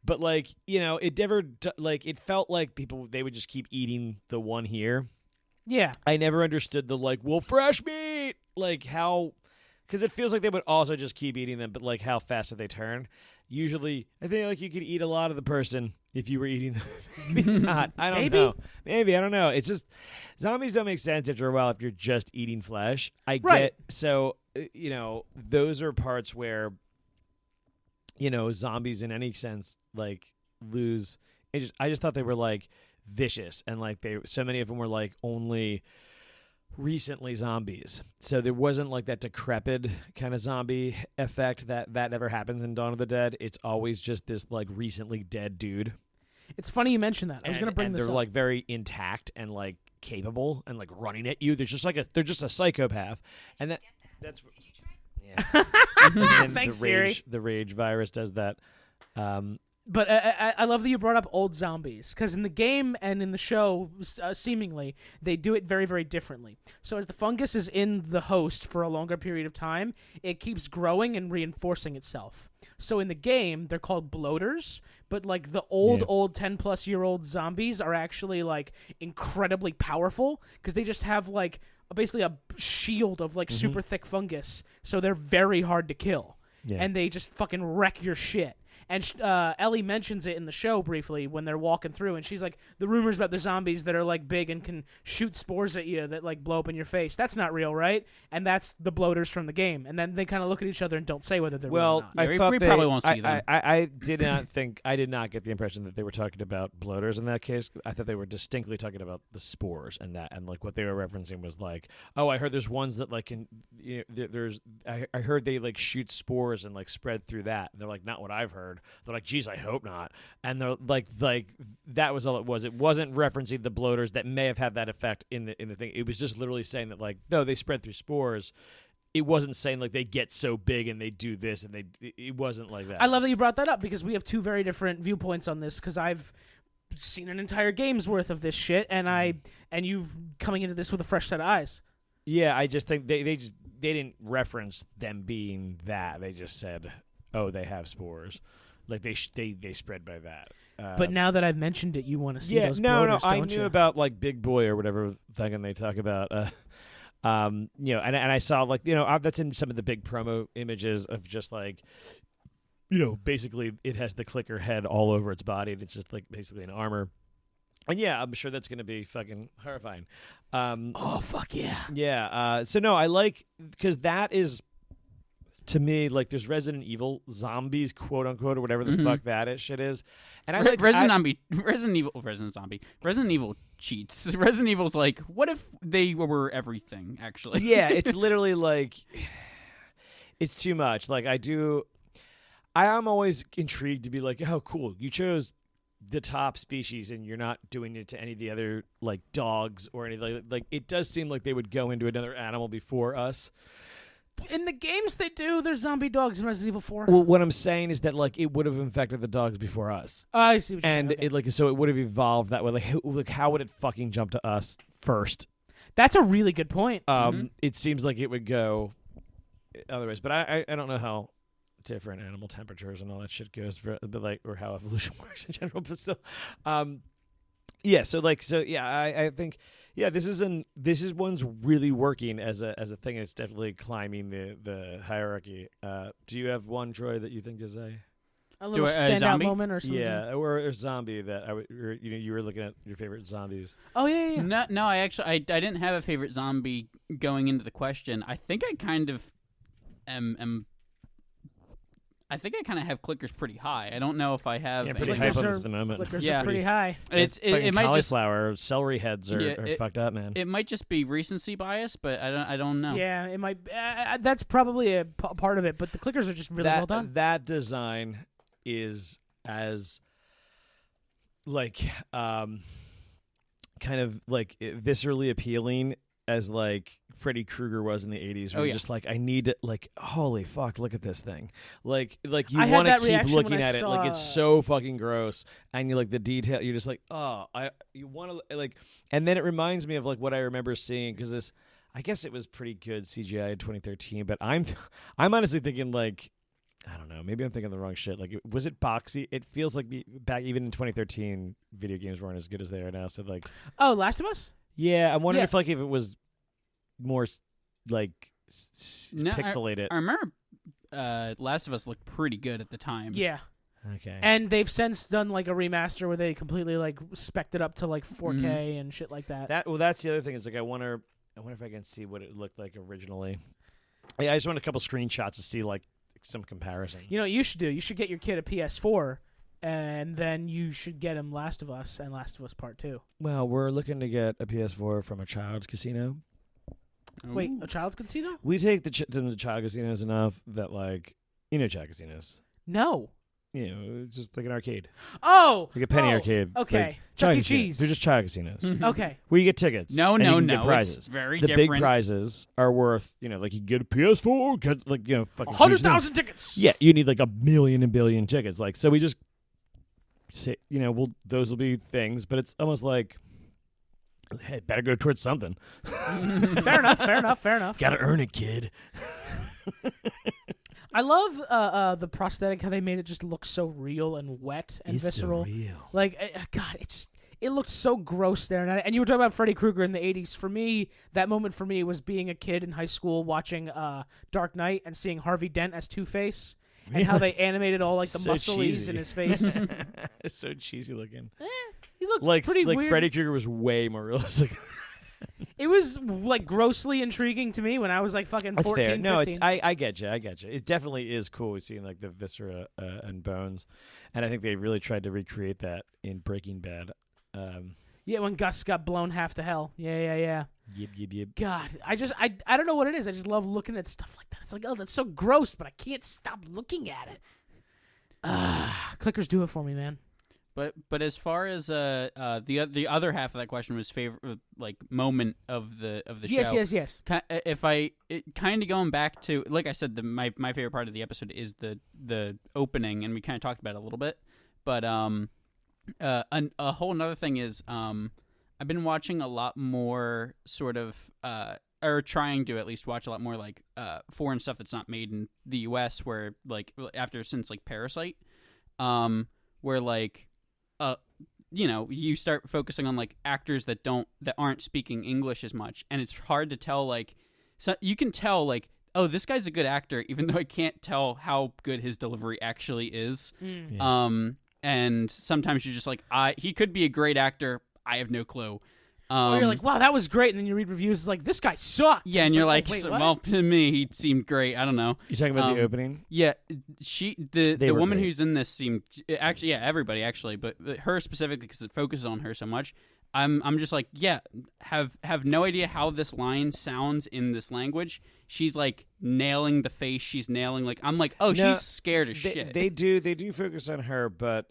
but, like, you know, it never, like, it felt like they would just keep eating the one here. Yeah. I never understood the, like, well, fresh meat, like, how... Because it feels like they would also just keep eating them, but, like, how fast do they turn? Usually, I think, like, you could eat a lot of the person if you were eating them. Maybe not. I don't know. Maybe. I don't know. It's just, zombies don't make sense after a while if you're just eating flesh. So, you know, those are parts where, you know, zombies in any sense, like, lose. I just thought they were, like, vicious. And, like, so many of them were, like, only... recently zombies, so there wasn't like that decrepit kind of zombie effect that never happens in Dawn of the Dead. It's always just this like recently dead dude. It's funny you mentioned that. I was going to bring this up. They're like very intact and like capable and like running at you. They're just a psychopath, and that's Did you try? yeah. And Thanks, Siri. The rage virus does that. But I love that you brought up old zombies, because in the game and in the show, seemingly, they do it very, very differently. So as the fungus is in the host for a longer period of time, it keeps growing and reinforcing itself. So in the game, they're called bloaters, but like the old 10-plus-year-old zombies are actually like incredibly powerful, because they just have like basically a shield of like super thick fungus, so they're very hard to kill. Yeah. And they just fucking wreck your shit. And Ellie mentions it in the show briefly when they're walking through, and she's like, the rumors about the zombies that are like big and can shoot spores at you that like blow up in your face, that's not real, right? And that's the bloaters from the game. And then they kind of look at each other and don't say whether they're real or not. I thought we probably won't see them. I did not get the impression that they were talking about bloaters in that case. I thought they were distinctly talking about the spores and that, and like what they were referencing was like, oh, I heard there's ones that like can, you know, I heard they like shoot spores and like spread through that. And they're like, not what I've heard. They're like, geez, I hope not. And they're like that was all it was. It wasn't referencing the bloaters that may have had that effect in the thing. It was just literally saying that like, no, they spread through spores. It wasn't saying like they get so big and they do this and it wasn't like that. I love that you brought that up, because we have two very different viewpoints on this, because I've seen an entire game's worth of this shit, and you've coming into this with a fresh set of eyes. Yeah, I just think they didn't reference them being that. They just said, oh, they have spores. Like they spread by that. But now that I've mentioned it, you want to see those bloaters, I don't knew you? about like Big Boy or whatever thing they talk about. You know, and I saw like, you know, that's in some of the big promo images of just like, you know, basically it has the clicker head all over its body, and it's just like basically an armor. And yeah, I'm sure that's going to be fucking horrifying. Oh fuck yeah. Yeah. So no, I like, because that is, to me, like, there's Resident Evil zombies, quote unquote, or whatever the fuck that shit is. And I like Resident Evil cheats. Resident Evil's like, what if they were everything? Actually, yeah, it's literally like, it's too much. Like, I am always intrigued to be like, oh, cool, you chose the top species and you're not doing it to any of the other like dogs or anything. Like, it does seem like they would go into another animal before us. In the games they do, there's zombie dogs in Resident Evil 4. Well, what I'm saying is that like it would have infected the dogs before us. I see what you're saying. Okay. It like, so it would have evolved that way. Like how would it fucking jump to us first? That's a really good point. It seems like it would go otherwise, but I don't know how different animal temperatures and all that shit goes, but like, or how evolution works in general. But still, yeah. I think. Yeah, this is one's really working as a thing. It's definitely climbing the hierarchy. Do you have one, Troy, that you think is a little standout moment or something? Yeah, or a zombie that you were looking at your favorite zombies. Oh yeah. No, I didn't have a favorite zombie going into the question. I think I kind of am. I think I kind of have clickers pretty high. I don't know if I have. Yeah, pretty high at the moment. Clickers are pretty high. It might cauliflower, celery heads are fucked up, man. It might just be recency bias, but I don't know. Yeah, it might. That's probably a part of it, but the clickers are just really well done. That design is as like kind of like viscerally appealing as like Freddy Krueger was in the 80s. Where you're just like, I need to, like, holy fuck, look at this thing. Like you want to keep looking at it. Like, it's so fucking gross. And you like the detail. You're just like, you want to, like, and then it reminds me of like what I remember seeing, because this, I guess it was pretty good CGI in 2013, but I'm honestly thinking like, I don't know, maybe I'm thinking the wrong shit. Like, was it boxy? It feels like back even in 2013, video games weren't as good as they are now. So like, oh, Last of Us? Yeah, I'm wondering if like if it was more like pixelated. I remember Last of Us looked pretty good at the time. Yeah. Okay. And they've since done like a remaster where they completely like spec'd it up to like 4K and shit like that. That's the other thing. Is like I wonder if I can see what it looked like originally. I just want a couple screenshots to see like some comparison. You know what you should do? You should get your kid a PS4, and then you should get him Last of Us and Last of Us Part 2. Well, we're looking to get a PS4 from a child's casino. Ooh. Wait, a child's casino? We take them to child casinos enough that, like, you know, child casinos. No. You know, it's just like an arcade. Oh! Like a penny arcade. Okay. Like Chuck E. casinos. Cheese. They're just child casinos. Okay. Where you get tickets. No. Get prizes. It's very the different. big prizes are worth, you know, like you get a PS4, get like, you know, fucking 100,000 tickets. Yeah, you need like a million and billion tickets. Like, so we just say, you know, those will be things, but it's almost like, hey, better go towards something. Fair enough. Gotta earn it, kid. I love the prosthetic, how they made it just look so real and wet and visceral. So real. Like, God, it looked so gross there. And you were talking about Freddy Krueger in the 80s. For me, that moment for me was being a kid in high school watching Dark Knight and seeing Harvey Dent as Two-Face and how they animated all like the So muscles cheesy. in his face. It's so cheesy looking. He looked Like pretty weird. Freddy Krueger was way more realistic. It was like grossly intriguing to me when I was like fucking 14, That's fair. No, 15. I get you. It definitely is cool seeing like the viscera and bones, and I think they really tried to recreate that in Breaking Bad. Yeah, when Gus got blown half to hell. Yeah. Yep. God, I don't know what it is. I just love looking at stuff like that. It's like, oh, that's so gross, but I can't stop looking at it. Clickers do it for me, man. But as far as the other half of that question was favorite like moment of the show. Yes. If kind of going back to, like I said, my favorite part of the episode is the opening, and we kind of talked about it a little bit. But a whole another thing is I've been watching a lot more sort of or trying to at least watch a lot more like foreign stuff that's not made in the U.S. where like since like Parasite, where like you know, you start focusing on like actors that aren't speaking English as much, and it's hard to tell like, so you can tell like, oh, this guy's a good actor, even though I can't tell how good his delivery actually is. Mm. And sometimes you're just like, he could be a great actor. I have no clue. Or you're like, wow, that was great, and then you read reviews, it's like, this guy sucked. Yeah, and you're like, oh, wait, well, to me, he seemed great. I don't know. You talking about the opening? Yeah, the woman great. who's in this seemed actually, yeah, everybody actually, but her specifically because it focuses on her so much. I'm just like, yeah, have no idea how this line sounds in this language. She's like nailing the face. She's nailing like, I'm like, oh, she's scared as shit. They do focus on her, but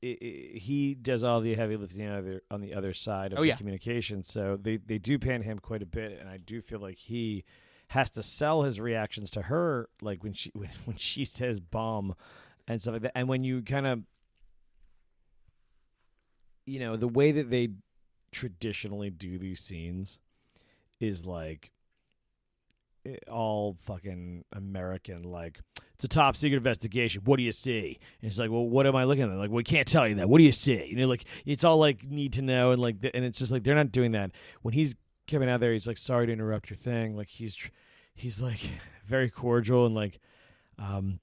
he does all the heavy lifting on the other side of the communication. So they do pan him quite a bit, and I do feel like he has to sell his reactions to her, like when she says bomb and stuff like that. And when you kind of, you know, the way that they traditionally do these scenes is like all fucking American, like, it's a top secret investigation. What do you see? And it's like, well, what am I looking at? Like, we can't tell you that. What do you see? You know, like, it's all like need to know, and like, and it's just like they're not doing that. When he's coming out there, he's like, sorry to interrupt your thing. Like, he's like very cordial and like, sorry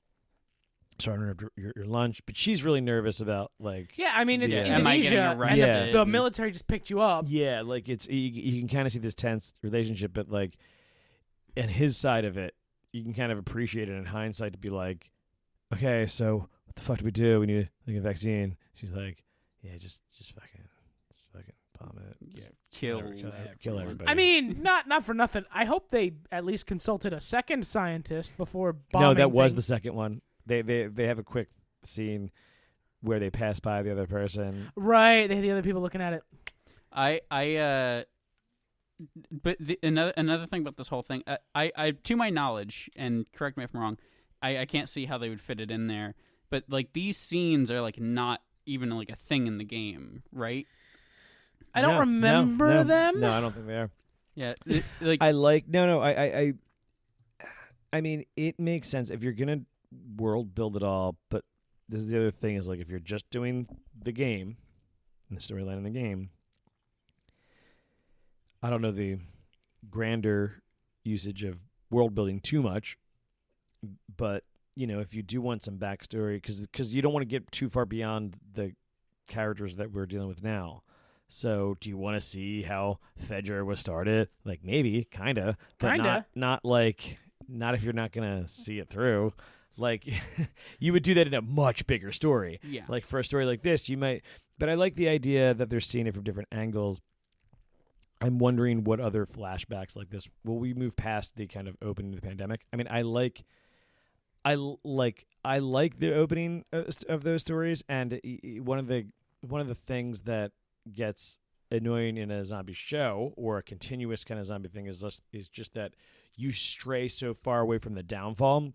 to interrupt your lunch. But she's really nervous about like, yeah, I mean, it's Am I getting Indonesia, arrested? and the military just picked you up. yeah, like it's you can kind of see this tense relationship, but like, and his side of it, you can kind of appreciate it in hindsight to be like, okay, so what the fuck do we do? We need like a vaccine. She's like, yeah, just fucking bomb it. Yeah, kill everybody. I mean, not for nothing. I hope they at least consulted a second scientist before bombing. No, that was the things. second one. They have a quick scene where they pass by the other person. Right, they had the other people looking at it. But another thing about this whole thing, I to my knowledge, and correct me if I'm wrong, I can't see how they would fit it in there. But like these scenes are like not even like a thing in the game, right? I don't remember them. No, I don't think they are. Yeah, like I like no. I mean, it makes sense if you're gonna world build it all. But this is the other thing: is like if you're just doing the game, the storyline in the game. I don't know the grander usage of world building too much, but if you do want some backstory, because you don't want to get too far beyond the characters that we're dealing with now. So, do you want to see how Fedra was started? Like maybe, kinda, but not if you're not gonna see it through. Like you would do that in a much bigger story. Yeah. Like for a story like this, you might. But I like the idea that they're seeing it from different angles. I'm wondering what other flashbacks like this will we move past the kind of opening of the pandemic. I mean, I like the opening of those stories, and one of the things that gets annoying in a zombie show or a continuous kind of zombie thing is just that you stray so far away from the downfall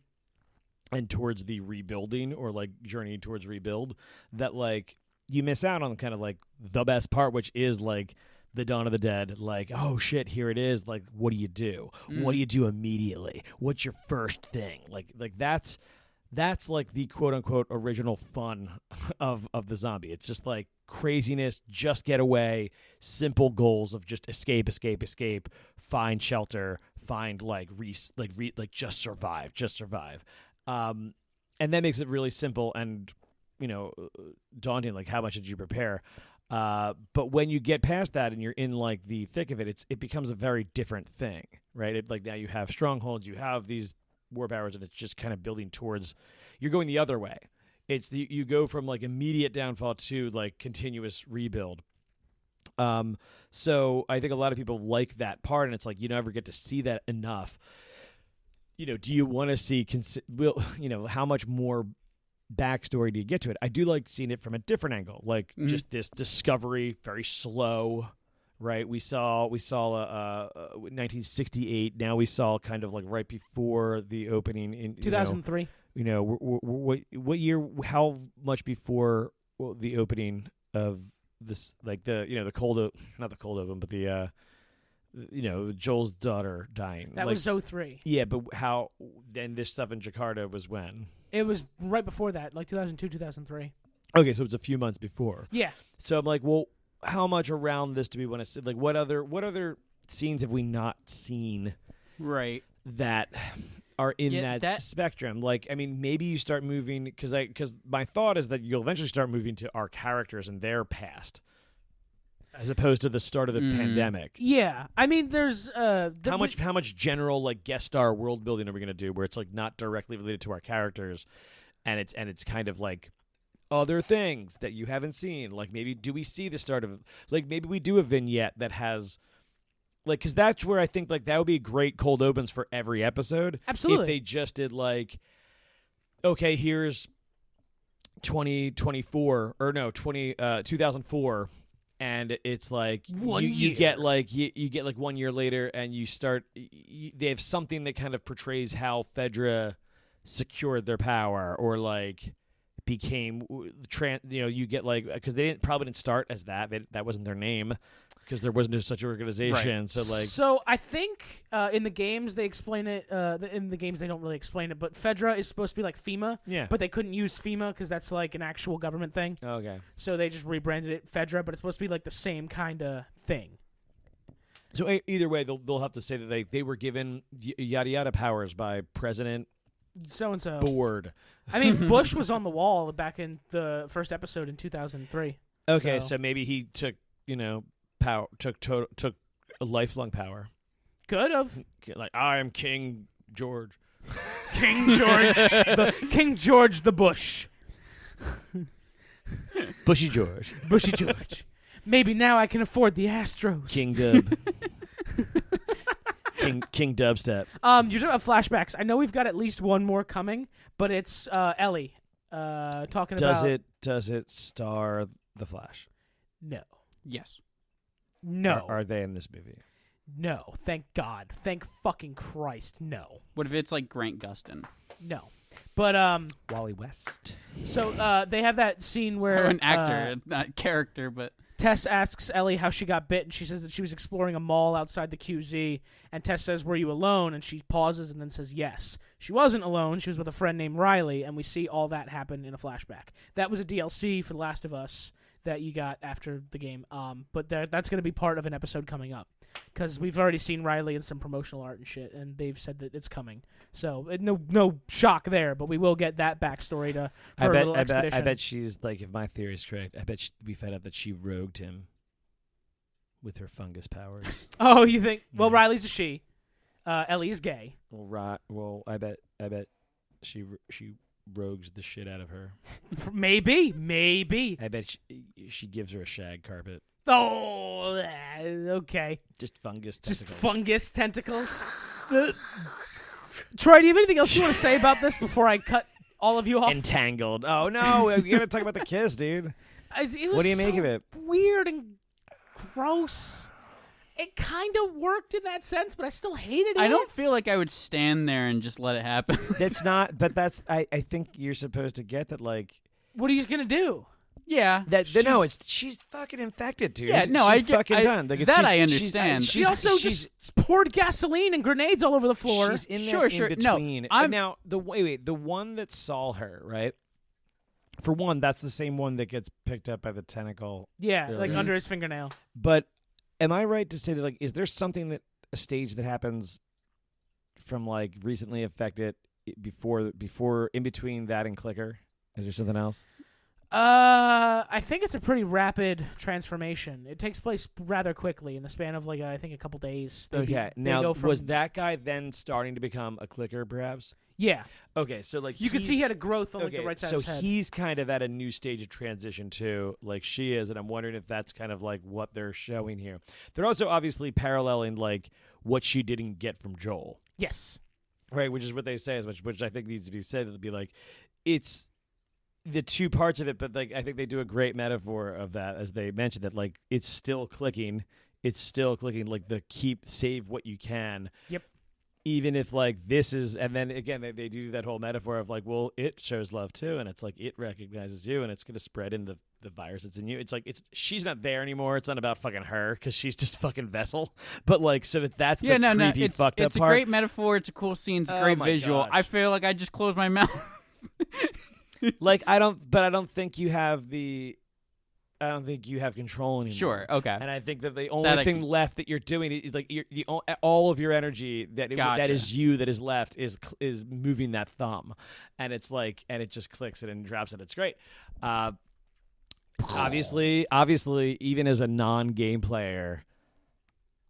and towards the rebuilding or like journey towards rebuild that like you miss out on kind of like the best part, which is like the Dawn of the Dead, like, oh shit, here it is. Like, what do you do? What do you do immediately? What's your first thing? Like that's like the quote unquote original fun of the zombie. It's just like craziness, just get away, simple goals of just escape, find shelter, find just survive. And that makes it really simple and daunting. Like, how much did you prepare? But when you get past that and you're in like the thick of it, it becomes a very different thing, right? Like now you have strongholds, you have these war powers, and it's just kind of building towards. You're going the other way. You go from like immediate downfall to like continuous rebuild. So I think a lot of people like that part, and it's like you never get to see that enough. Do you want to see? How much more backstory do you get to it? I do like seeing it from a different angle, like just this discovery, very slow, right? We saw 1968. Now we saw kind of like right before the opening in 2003. What year? How much before the opening of this? Like the cold, not the cold open, but the Joel's daughter dying. That was 2003. Yeah, but how? Then this stuff in Jakarta was when? It was right before that, like 2002, 2003. Okay, so it's a few months before. Yeah. So I'm like, well, how much around this do we want to see? Like, what other scenes have we not seen? Right. That are in that spectrum. Like, I mean, maybe you start moving because my thought is that you'll eventually start moving to our characters and their past, as opposed to the start of the pandemic. Yeah, I mean, there's how much general like guest star world building are we going to do where it's like not directly related to our characters, and it's kind of like other things that you haven't seen. Like maybe do we see the start of like maybe we do a vignette that has like because that's where I think like that would be great cold opens for every episode. Absolutely, if they just did like okay, here's 2024 or no 2004. And it's like you get like you get like 1 year later, and you start. They have something that kind of portrays how Fedra secured their power, or like became. You get like because they probably didn't start as that. That wasn't their name because there wasn't such an organization. Right. So I think in the games they explain it. In the games they don't really explain it, but Fedra is supposed to be like FEMA. Yeah. But they couldn't use FEMA because that's like an actual government thing. Okay. So they just rebranded it Fedra, but it's supposed to be like the same kind of thing. So either way, they'll have to say that they were given yada yada powers by President so and so Board. I mean, Bush was on the wall back in the first episode in 2003. Okay, so maybe he took power took a lifelong power. Could have. Like I am King George. King George the Bush. Bushy George. Bushy George. Maybe now I can afford the Astros. King Dub. King Dubstep. You're talking about flashbacks. I know we've got at least one more coming, but it's Ellie talking about. Does it star the Flash? No. Yes. No. Are they in this movie? No. Thank God. Thank fucking Christ. No. What if it's like Grant Gustin? No. But Wally West. so they have that scene where An actor, not character, but Tess asks Ellie how she got bit, and she says that she was exploring a mall outside the QZ, and Tess says, "Were you alone?" And she pauses and then says, "Yes." She wasn't alone. She was with a friend named Riley, and we see all that happen in a flashback. That was a DLC for The Last of Us that you got after the game, but that's going to be part of an episode coming up, because we've already seen Riley in some promotional art and shit, and they've said that it's coming. So no shock there, but we will get that backstory to her little expedition. I bet she's like, if my theory is correct, I bet we found out that she rogued him with her fungus powers. Oh, you think? Well, Yeah. Riley's a she. Ellie is gay. Well, I bet she rogues the shit out of her. Maybe. I bet she gives her a shag carpet. Oh, okay. Just fungus tentacles. Just fungus tentacles. Troy, do you have anything else you want to say about this before I cut all of you off? Entangled. Oh no, we gotta talk about the kiss, dude. It was What do you make so of it? Weird and gross. It kind of worked in that sense, but I still hated it. I don't feel like I would stand there and just let it happen. That's not. But that's. I think you're supposed to get that. Like What are you gonna do? Yeah. She's fucking infected, dude. Yeah, no, she's fucking done. Like, that she's- I she's- understand. She also just poured gasoline and grenades all over the floor. She's in Sure, that sure. in No, between. I'm- Now the one that saw her, right? For one, that's the same one that gets picked up by the tentacle. Yeah, Really? like under his fingernail. But am I right to say that, like, is there something a stage that happens from like recently affected before in between that and Clicker? Is there something else? I think it's a pretty rapid transformation. It takes place rather quickly in the span of like I think a couple days. Okay. They Now, go from, was that guy then starting to become a Clicker, perhaps? Yeah, Okay, so like you could see he had a growth on like okay, the right side so of his head. he's kind of at a new stage of transition too, like she is, and I'm wondering if that's kind of like what they're showing here. They're also obviously paralleling like what she didn't get from Joel, Yes. right? Which is what they say, which I think needs to be said. It'll be like it's the two parts of it, but like I think they do a great metaphor of that, as they mentioned that like it's still clicking, like the save what you can. Yep. Even if like this is, and then again they do that whole metaphor of like, well, it shows love too, and it's like it recognizes you, and it's going to spread in the virus that's in you. It's like she's not there anymore. It's not about fucking her because she's just fucking vessel. But like, so that's the creepy fucked up It's a part. great metaphor. It's a cool scene. It's a Oh great my visual. gosh. I feel like I just closed my mouth. Like I don't think you have control anymore. Sure. Okay. And I think that the only thing left that you're doing is like all of your energy that Gotcha. is you that is left is moving that thumb, and it's like, and it just clicks it and drops it. It's great. Obviously, even as a non-game player,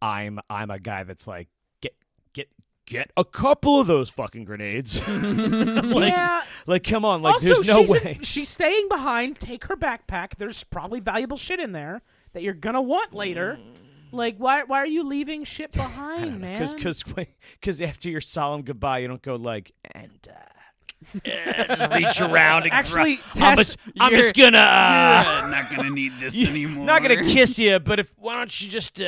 I'm a guy that's like get a couple of those fucking grenades. Yeah. Like come on, like Also, there's no way. she's staying behind. Take her backpack. There's probably valuable shit in there that you're gonna want later. Like, why are you leaving shit behind, man? Because after your solemn goodbye, you don't go like and just reach around and Actually, I'm Tess, just gonna not gonna need this anymore. not gonna kiss you, but why don't you just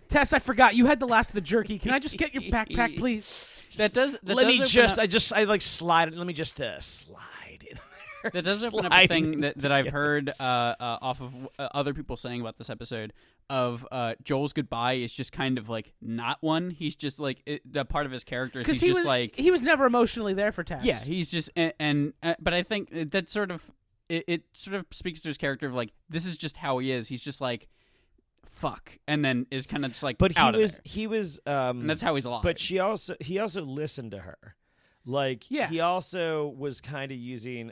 Tess, I forgot you had the last of the jerky. Can I just get your backpack, please? That does let open me just up- I like slide it. Let me just slide in there. That does open up a Slide thing it that I've heard off of other people saying about this episode of Joel's goodbye is just kind of like not one. He's just like the part of his character is he's just like he was never emotionally there for Tess. yeah, he's just and but I think that sort of it sort of speaks to his character of like this is just how he is. He's just like fuck, and then is kind of just like But out of there. he was And that's how he's alive. But he also listened to her. Like Yeah. he also was kind of using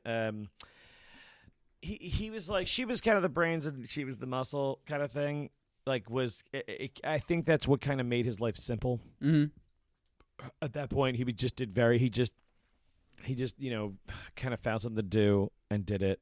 he was like, she was kind of the brains and she was the muscle kind of thing. Like I think that's what kind of made his life simple. Mhm. At that point, he just kind of found something to do and did it.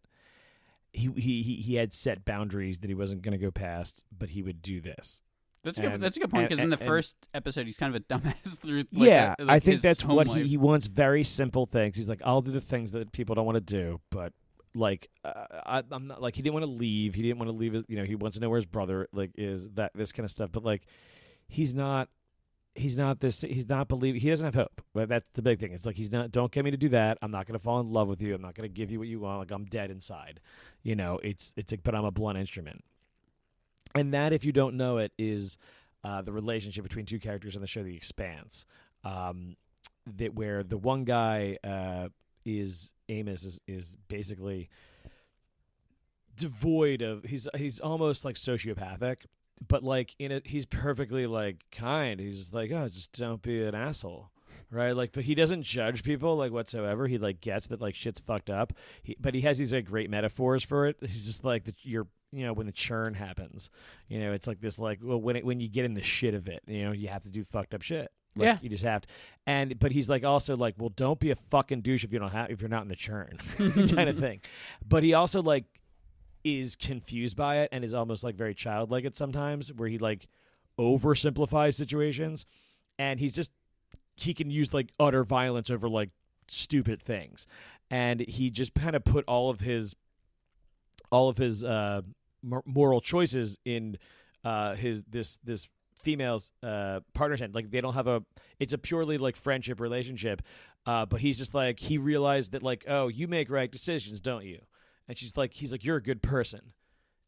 He had set boundaries that he wasn't going to go past, but he would do this. That's a good. And- That's a good point because in the and- first episode, he's kind of a dumbass through. I think his that's home what life. he wants. Very simple things. He's like, I'll do the things that people don't want to do, but like, I'm not like he didn't want to leave. He didn't want to leave. He wants to know where his brother like is. That this kind of stuff. But like, he's not this. He's not believing. He doesn't have hope. But that's the big thing. It's like he's not. Don't get me to do that. I'm not going to fall in love with you. I'm not going to give you what you want. Like I'm dead inside. It's like. But I'm a blunt instrument. And that, if you don't know it, is the relationship between two characters in the show, The Expanse. That where the one guy is Amos is basically devoid of. He's almost like sociopathic. But like in it, he's perfectly like kind. He's like, oh, just don't be an asshole, right? Like, but he doesn't judge people like whatsoever. He like gets that like shit's fucked up. But he has these like great metaphors for it. He's just like when the churn happens, it's like this like when you get in the shit of it, you have to do fucked up shit. Like, yeah, you just have to. But he's like also like, well, don't be a fucking douche if you're not in the churn, kind of thing. But he also like is confused by it and is almost like very childlike at sometimes, where he like oversimplifies situations, and he can use like utter violence over like stupid things, and he just kind of put all of his moral choices in this female's partner's hand. Like they don't have it's a purely like friendship relationship, but he's just like, he realized that like, oh, you make right decisions, don't you? And he's like, you're a good person.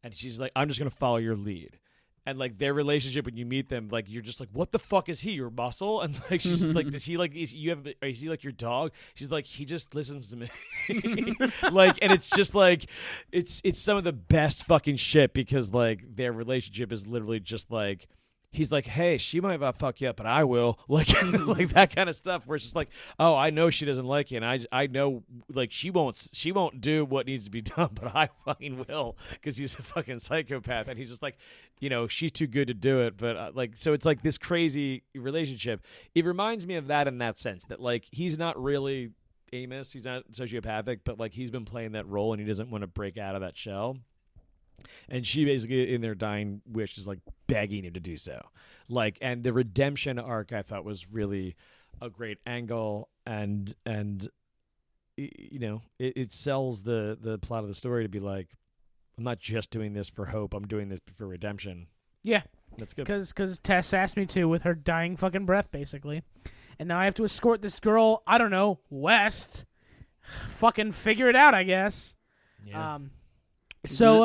And she's like, I'm just going to follow your lead. And like their relationship, when you meet them, like you're just like, what the fuck is he, your muscle? And like she's just like, is he like, is he like your dog? She's like, he just listens to me. Like, and it's just like, it's some of the best fucking shit, because like their relationship is literally just like, he's like, hey, she might not fuck you up, but I will. Like, like that kind of stuff, where it's just like, oh, I know she doesn't like you, and I know like she won't do what needs to be done, but I fucking will, because he's a fucking psychopath, and he's just like, she's too good to do it, but like, so it's like this crazy relationship. It reminds me of that in that sense, that like he's not really Amos, he's not sociopathic, but like he's been playing that role, and he doesn't want to break out of that shell. And she basically, in their dying wish, is like begging him to do so. Like, and the redemption arc, I thought, was really a great angle, and it sells the plot of the story to be like, I'm not just doing this for hope, I'm doing this for redemption. Yeah, that's good. Because Tess asked me to, with her dying fucking breath, basically, and now I have to escort this girl, I don't know, west. Fucking figure it out, I guess. Yeah. So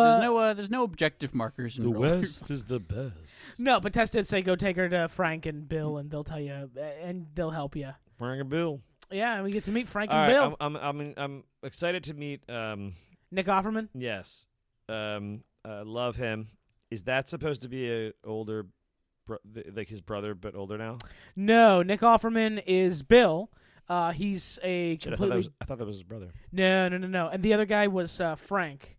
there's no objective markers. The West is the best. No, but Tess did say go take her to Frank and Bill, and they'll tell you, and they'll help you. Frank and Bill. Yeah, and we get to meet Frank All and right, Bill. I'm excited to meet Nick Offerman. Yes, love him. Is that supposed to be a older, like his brother, but older now? No, Nick Offerman is Bill. He's a completely. I thought that was his brother. No. And the other guy was Frank.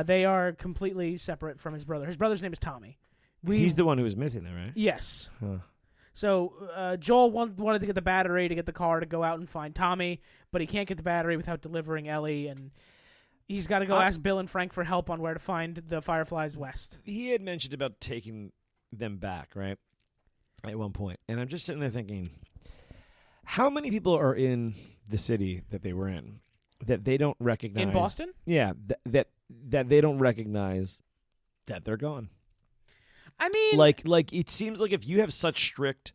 They are completely separate from his brother. His brother's name is Tommy. He's the one who was missing, though, right? Yes. Huh. So Joel wanted to get the battery to get the car to go out and find Tommy, but he can't get the battery without delivering Ellie, and he's got to go ask Bill and Frank for help on where to find the Fireflies west. He had mentioned about taking them back, right, at one point. And I'm just sitting there thinking, how many people are in the city that they were in that they don't recognize? In Boston? Yeah, that they don't recognize that they're gone. I mean, like it seems like if you have such strict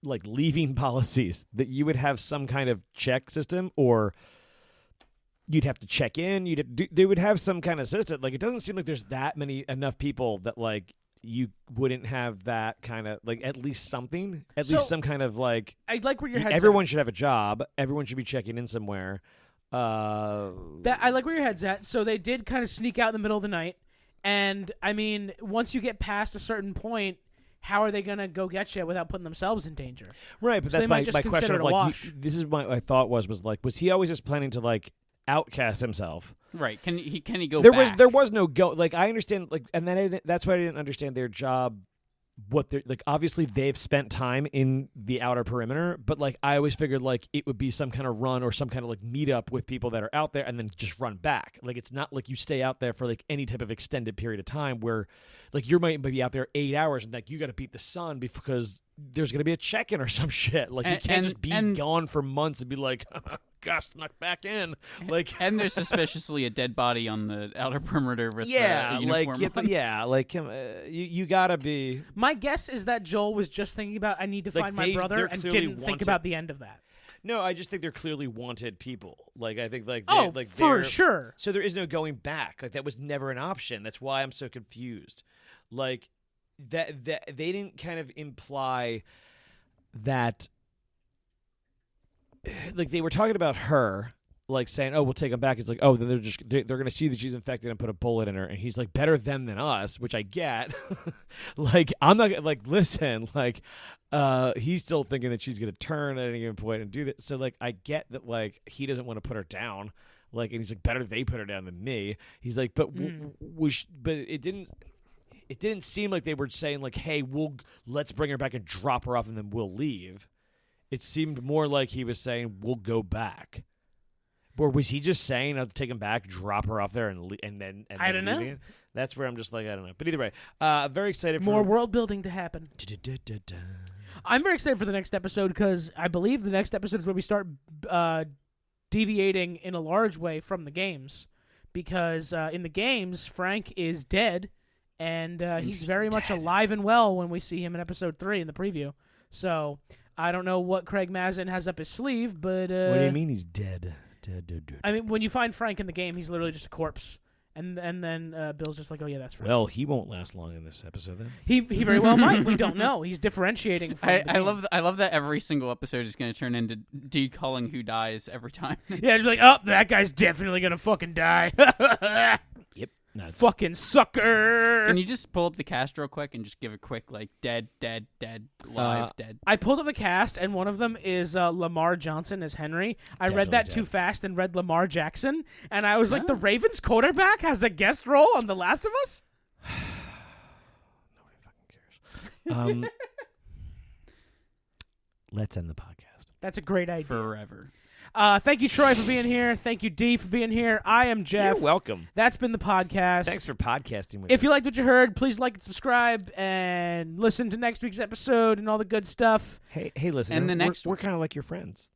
like leaving policies, that you would have some kind of check system, or you'd have to check in. They would have some kind of system. Like, it doesn't seem like there's that enough people that like you wouldn't have that kind of like at least something, least some kind of like. I like where your head's Everyone at. should have a job. Everyone should be checking in somewhere. I like where your head's at. So they did kind of sneak out in the middle of the night, and I mean, once you get past a certain point, how are they gonna go get you without putting themselves in danger? Right, but so that's my question. Of, like, this is my thought was was he always just planning to like outcast himself? Right? Can he go? There was no go. Like, I understand. Like, and then that's why I didn't understand their job. What they're like, obviously they've spent time in the outer perimeter, but like I always figured like it would be some kind of run or some kind of like meet up with people that are out there and then just run back. Like, it's not like you stay out there for like any type of extended period of time where like you might be out there 8 hours and like you got to beat the sun because there's going to be a check-in or some shit. Like, you can't just be gone for months and be like, Gus snuck back in. Like, and there's suspiciously a dead body on the outer perimeter with yeah, a uniform on. you gotta be. My guess is that Joel was just thinking about, I need to find my brother, and didn't think about the end of that. No, I just think they're clearly wanted people. Like, I think, for sure. So there is no going back. Like, that was never an option. That's why I'm so confused. Like, that they didn't kind of imply that. Like, they were talking about her, like saying, "Oh, we'll take him back." It's like, "Oh, then they're going to see that she's infected and put a bullet in her." And he's like, "Better them than us," which I get. Like, I'm not like, listen, like, he's still thinking that she's going to turn at any given point and do that. So, like, I get that, like, he doesn't want to put her down. Like, and he's like, "Better they put her down than me." He's like, "But but it didn't." It didn't seem like they were saying, like, "Hey, let's bring her back and drop her off, and then we'll leave." It seemed more like he was saying, "We'll go back." Or was he just saying, "I'll take him back, drop her off there, and then I don't know. it? That's where I'm just like, I don't know. But either way, very excited for more world building to happen. I'm very excited for the next episode because I believe the next episode is where we start deviating in a large way from the games. Because in the games, Frank is dead, and he's very much alive and well when we see him in episode 3 in the preview. So I don't know what Craig Mazin has up his sleeve, but what do you mean he's dead? Dead. I mean, when you find Frank in the game, he's literally just a corpse, and then Bill's just like, "Oh yeah, that's Frank." Well, he won't last long in this episode then. He very well might. We don't know. He's differentiating. From I love that every single episode is going to turn into decalling who dies every time. Yeah, it's like, "Oh, that guy's definitely gonna fucking die." Yep. Nuts. Fucking sucker. Can you just pull up the cast real quick and just give a quick, like, dead, live, dead? I pulled up the cast, and one of them is Lamar Johnson as Henry. I read that too fast and read Lamar Jackson, and I was like, the Ravens quarterback has a guest role on The Last of Us? Nobody fucking cares. Let's end the podcast. That's a great idea. Forever. Thank you, Troy, for being here. Thank you, Dee, for being here. I am Jeff. You're welcome. That's been the podcast. Thanks for podcasting with us. If you liked what you heard, please like and subscribe and listen to next week's episode and all the good stuff. Hey, listen. And the next we're kind of like your friends.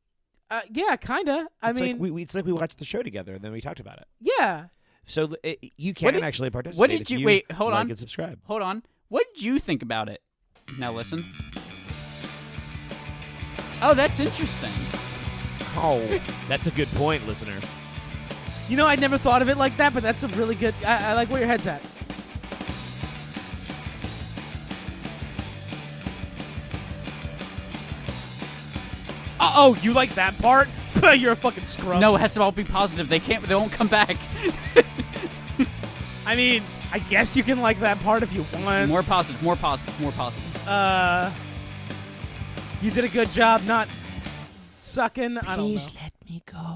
Yeah, kind of. It's like we watched the show together and then we talked about it. Yeah. So you can actually participate. What did you wait? Hold like on. And subscribe. Hold on. What did you think about it? Now listen. Oh, that's interesting. Oh, that's a good point, listener. You know, I never thought of it like that, but that's a really good... I like where your head's at. Oh, you like that part? You're a fucking scrub. No, it has to all be positive. They won't come back. I mean, I guess you can like that part if you want. More positive. You did a good job not sucking. I don't know. Please let me go.